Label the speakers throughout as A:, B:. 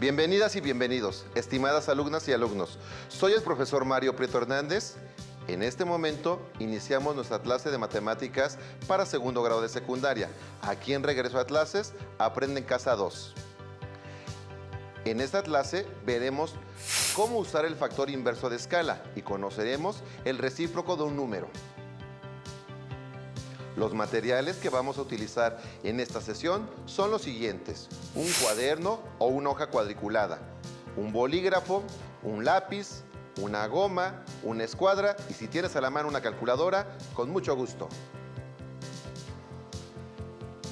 A: Bienvenidas y bienvenidos, estimadas alumnas y alumnos. Soy el profesor Mario Prieto Hernández. En este momento iniciamos nuestra clase de matemáticas para segundo grado de secundaria. Aquí en Regreso a Clases, Aprende en Casa 2. En esta clase veremos cómo usar el factor inverso de escala y conoceremos el recíproco de un número. Los materiales que vamos a utilizar en esta sesión son los siguientes: un cuaderno o una hoja cuadriculada, un bolígrafo, un lápiz, una goma, una escuadra y si tienes a la mano una calculadora, con mucho gusto.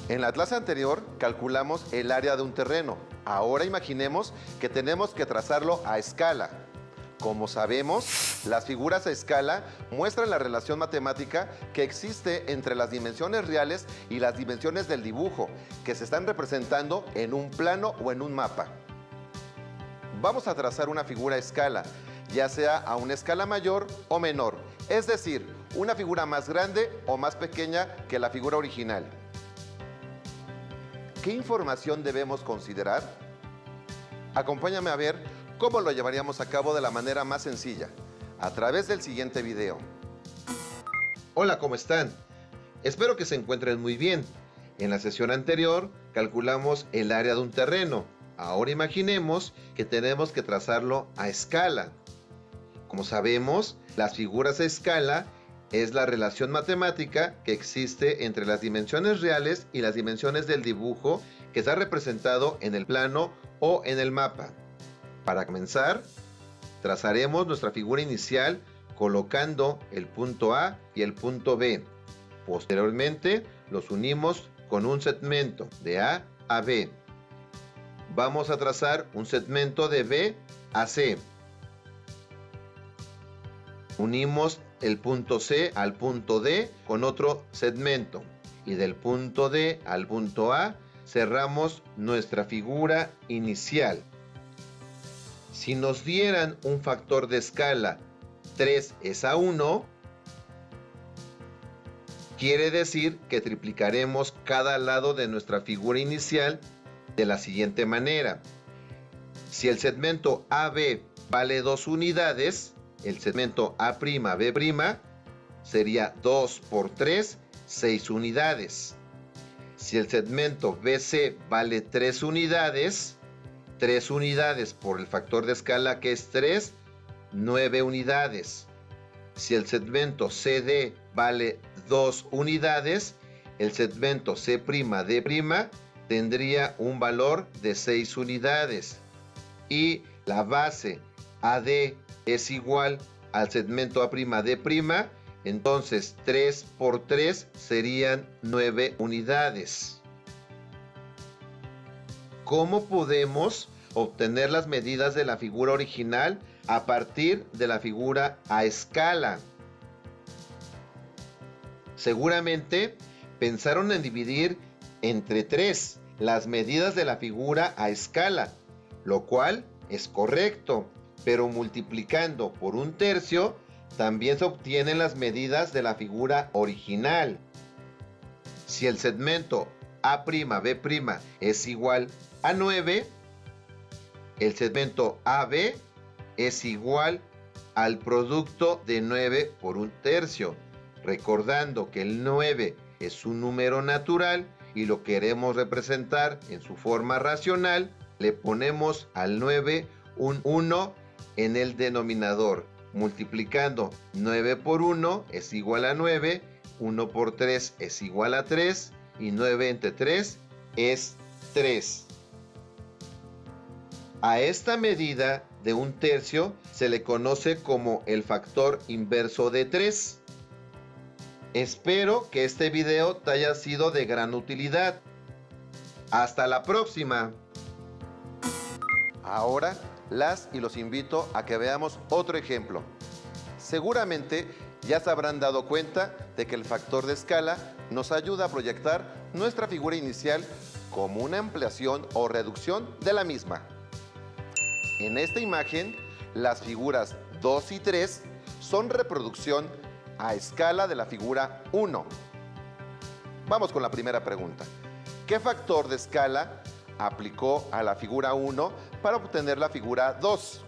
A: En la clase anterior calculamos el área de un terreno. Ahora imaginemos que tenemos que trazarlo a escala. Como sabemos, las figuras a escala muestran la relación matemática que existe entre las dimensiones reales y las dimensiones del dibujo, que se están representando en un plano o en un mapa. Vamos a trazar una figura a escala, ya sea a una escala mayor o menor, es decir, una figura más grande o más pequeña que la figura original. ¿Qué información debemos considerar? Acompáñame a ver cómo lo llevaríamos a cabo de la manera más sencilla, a través del siguiente video. Hola, ¿cómo están? Espero que se encuentren muy bien. En la sesión anterior calculamos el área de un terreno. Ahora imaginemos que tenemos que trazarlo a escala. Como sabemos, las figuras a escala es la relación matemática que existe entre las dimensiones reales y las dimensiones del dibujo que está representado en el plano o en el mapa. Para comenzar, trazaremos nuestra figura inicial colocando el punto A y el punto B. Posteriormente, los unimos con un segmento de A a B. Vamos a trazar un segmento de B a C. Unimos el punto C al punto D con otro segmento. Y del punto D al punto A cerramos nuestra figura inicial. Si nos dieran un factor de escala 3:1, quiere decir que triplicaremos cada lado de nuestra figura inicial de la siguiente manera. Si el segmento AB vale 2 unidades, el segmento A'B' sería 2 por 3, 6 unidades. Si el segmento BC vale 3 unidades, 3 unidades por el factor de escala que es 3, 9 unidades. Si el segmento CD vale 2 unidades, el segmento C'D' tendría un valor de 6 unidades. Y la base AD es igual al segmento A'D', entonces 3 por 3 serían 9 unidades. ¿Cómo podemos obtener las medidas de la figura original a partir de la figura a escala? Seguramente pensaron en dividir entre 3 las medidas de la figura a escala, lo cual es correcto, pero multiplicando por 1/3 también se obtienen las medidas de la figura original. Si el segmento A'B' es igual a 9, el segmento AB es igual al producto de 9 por 1/3. Recordando que el 9 es un número natural y lo queremos representar en su forma racional, le ponemos al 9 un 1 en el denominador. Multiplicando 9 por 1 es igual a 9, 1 por 3 es igual a 3 y 9 entre 3 es 3. A esta medida de 1/3 se le conoce como el factor inverso de 3. Espero que este video te haya sido de gran utilidad. ¡Hasta la próxima! Ahora las y los invito a que veamos otro ejemplo. Seguramente ya se habrán dado cuenta de que el factor de escala nos ayuda a proyectar nuestra figura inicial como una ampliación o reducción de la misma. En esta imagen, las figuras 2 y 3 son reproducción a escala de la figura 1. Vamos con la primera pregunta. ¿Qué factor de escala aplicó a la figura 1 para obtener la figura 2.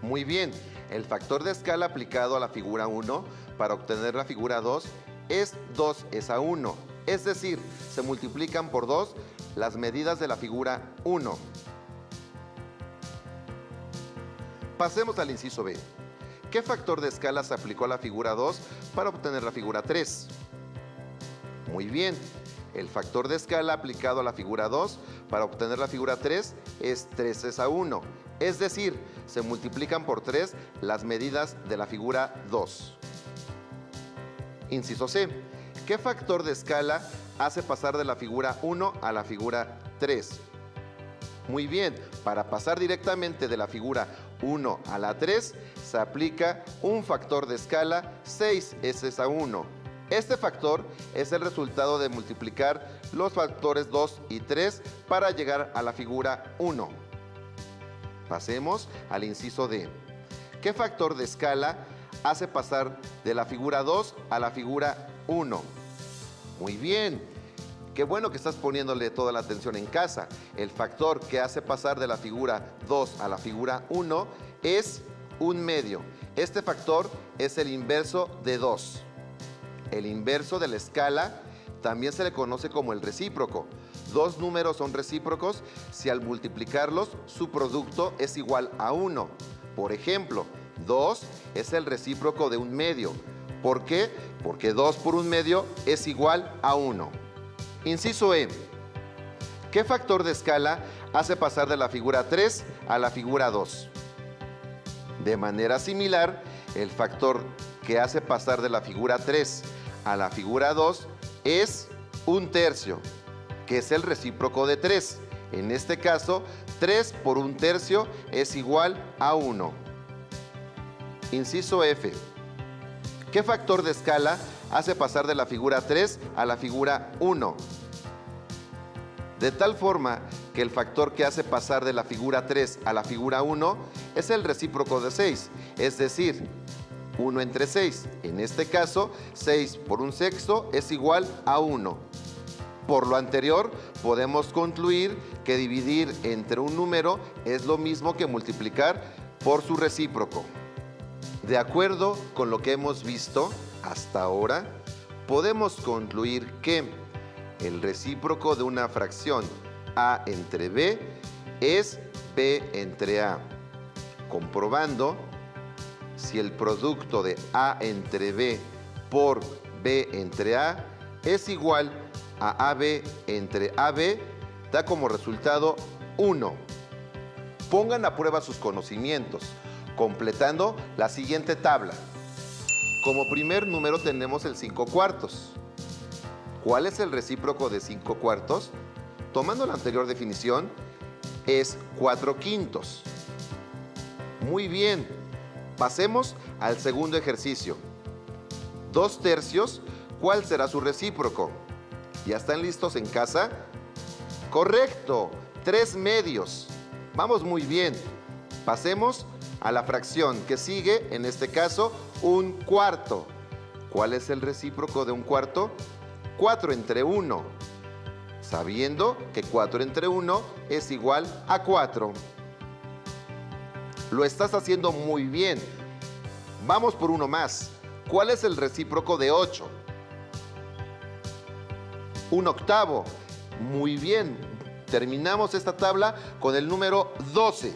A: Muy bien, el factor de escala aplicado a la figura 1 para obtener la figura 2 es 2:1, es decir, se multiplican por 2 las medidas de la figura 1. Pasemos al inciso B. ¿Qué factor de escala se aplicó a la figura 2 para obtener la figura 3? Muy bien, el factor de escala aplicado a la figura 2 para obtener la figura 3 es 3:1, es decir, se multiplican por 3 las medidas de la figura 2. Inciso C. ¿Qué factor de escala hace pasar de la figura 1 a la figura 3? Muy bien, para pasar directamente de la figura 1 a la 3 se aplica un factor de escala 6:1. Este factor es el resultado de multiplicar los factores 2 y 3 para llegar a la figura 1. Pasemos al inciso D. ¿Qué factor de escala hace pasar de la figura 2 a la figura 1? Muy bien. Qué bueno que estás poniéndole toda la atención en casa. El factor que hace pasar de la figura 2 a la figura 1 es 1/2. Este factor es el inverso de 2. El inverso de la escala también se le conoce como el recíproco. Dos números son recíprocos si al multiplicarlos su producto es igual a 1. Por ejemplo, 2 es el recíproco de 1/2. ¿Por qué? Porque 2 por 1/2 es igual a 1. Inciso E. ¿Qué factor de escala hace pasar de la figura 3 a la figura 2? De manera similar, el factor que hace pasar de la figura 3 a la figura 2 es 1/3, que es el recíproco de 3. En este caso, 3 por 1/3 es igual a 1. Inciso F. ¿Qué factor de escala hace pasar de la figura 3 a la figura 1? De tal forma que el factor que hace pasar de la figura 3 a la figura 1 es el recíproco de 6, es decir, 1 entre 6. En este caso, 6 por 1/6 es igual a 1. Por lo anterior, podemos concluir que dividir entre un número es lo mismo que multiplicar por su recíproco. De acuerdo con lo que hemos visto hasta ahora, podemos concluir que el recíproco de una fracción A entre B es B entre A, comprobando si el producto de A entre B por B entre A es igual a AB entre AB, da como resultado 1. Pongan a prueba sus conocimientos, completando la siguiente tabla. Como primer número tenemos el 5/4. ¿Cuál es el recíproco de 5/4? Tomando la anterior definición, es 4/5. Muy bien, pasemos al segundo ejercicio. 2/3, ¿cuál será su recíproco? ¿Ya están listos en casa? Correcto, 3/2. Vamos muy bien. Pasemos a la fracción que sigue, en este caso, 1/4. ¿Cuál es el recíproco de 1/4? 4 entre 1. Sabiendo que 4 entre 1 es igual a 4. Lo estás haciendo muy bien. Vamos por uno más. ¿Cuál es el recíproco de 8? 1/8. Muy bien. Terminamos esta tabla con el número 12.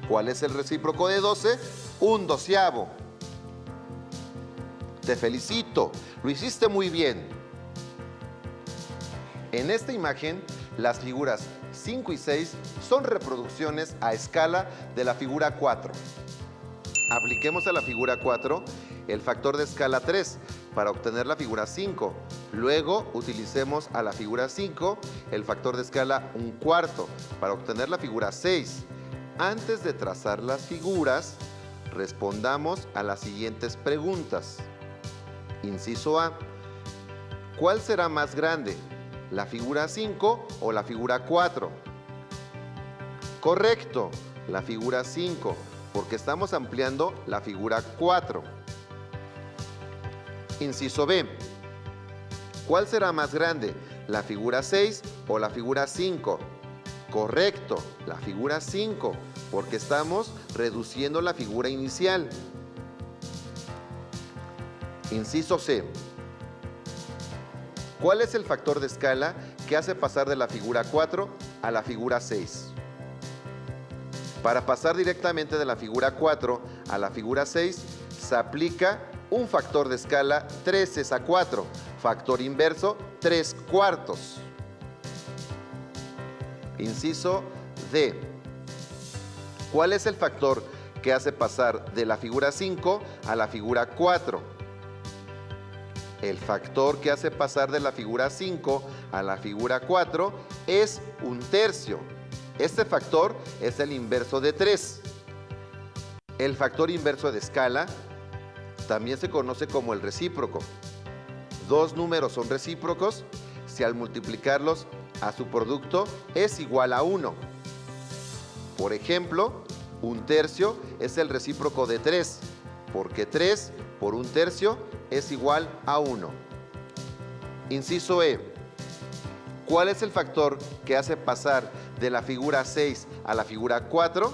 A: ¿Cuál es el recíproco de 12? 1/12. Te felicito, lo hiciste muy bien. En esta imagen, las figuras 5 y 6 son reproducciones a escala de la figura 4. Apliquemos a la figura 4 el factor de escala 3 para obtener la figura 5. Luego utilicemos a la figura 5 el factor de escala 1/4 para obtener la figura 6. Antes de trazar las figuras, respondamos a las siguientes preguntas. Inciso A. ¿Cuál será más grande, la figura 5 o la figura 4? Correcto, la figura 5, porque estamos ampliando la figura 4. Inciso B. ¿Cuál será más grande, la figura 6 o la figura 5? Correcto, la figura 5, porque estamos reduciendo la figura inicial. Inciso C. ¿Cuál es el factor de escala que hace pasar de la figura 4 a la figura 6? Para pasar directamente de la figura 4 a la figura 6, se aplica un factor de escala 3 es a 4, factor inverso 3/4. Inciso D. ¿Cuál es el factor que hace pasar de la figura 5 a la figura 4? El factor que hace pasar de la figura 5 a la figura 4 es 1/3. Este factor es el inverso de 3. El factor inverso de escala también se conoce como el recíproco. Dos números son recíprocos si al multiplicarlos a su producto es igual a 1. Por ejemplo, 1/3 es el recíproco de 3, porque 3 por 1/3 es igual a 1. Inciso E. ¿Cuál es el factor que hace pasar de la figura 6 a la figura 4?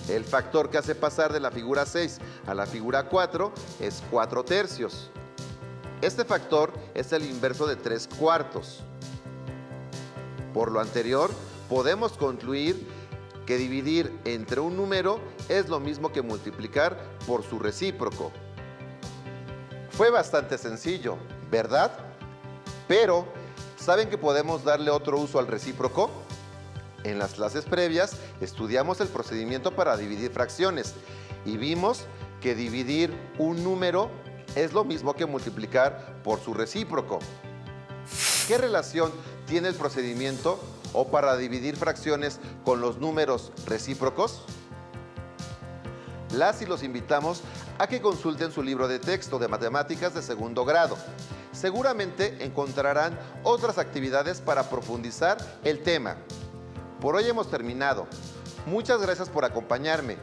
A: El factor que hace pasar de la figura 6 a la figura 4 es 4/3. Este factor es el inverso de 3/4. Por lo anterior, podemos concluir que dividir entre un número es lo mismo que multiplicar por su recíproco. Fue bastante sencillo, ¿verdad? Pero, ¿saben que podemos darle otro uso al recíproco? En las clases previas estudiamos el procedimiento para dividir fracciones y vimos que dividir un número es lo mismo que multiplicar por su recíproco. ¿Qué relación tiene el procedimiento o para dividir fracciones con los números recíprocos? Las y los invitamos a que consulten su libro de texto de matemáticas de segundo grado. Seguramente encontrarán otras actividades para profundizar el tema. Por hoy hemos terminado. Muchas gracias por acompañarme.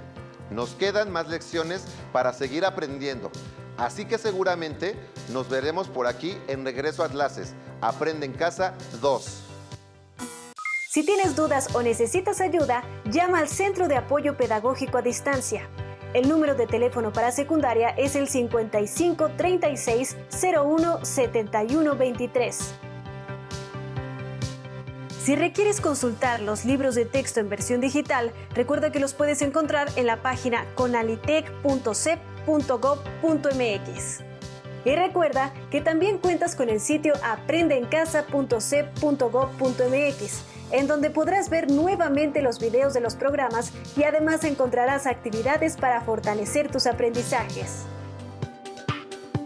A: Nos quedan más lecciones para seguir aprendiendo. Así que seguramente nos veremos por aquí en Regreso a Clases. Aprende en Casa 2.
B: Si tienes dudas o necesitas ayuda, llama al Centro de Apoyo Pedagógico a Distancia. El número de teléfono para secundaria es el 55 36 01 71 23. Si requieres consultar los libros de texto en versión digital, recuerda que los puedes encontrar en la página conalitec.cep.gov.mx. Y recuerda que también cuentas con el sitio aprendeencasa.cep.gov.mx, en donde podrás ver nuevamente los videos de los programas y además encontrarás actividades para fortalecer tus aprendizajes.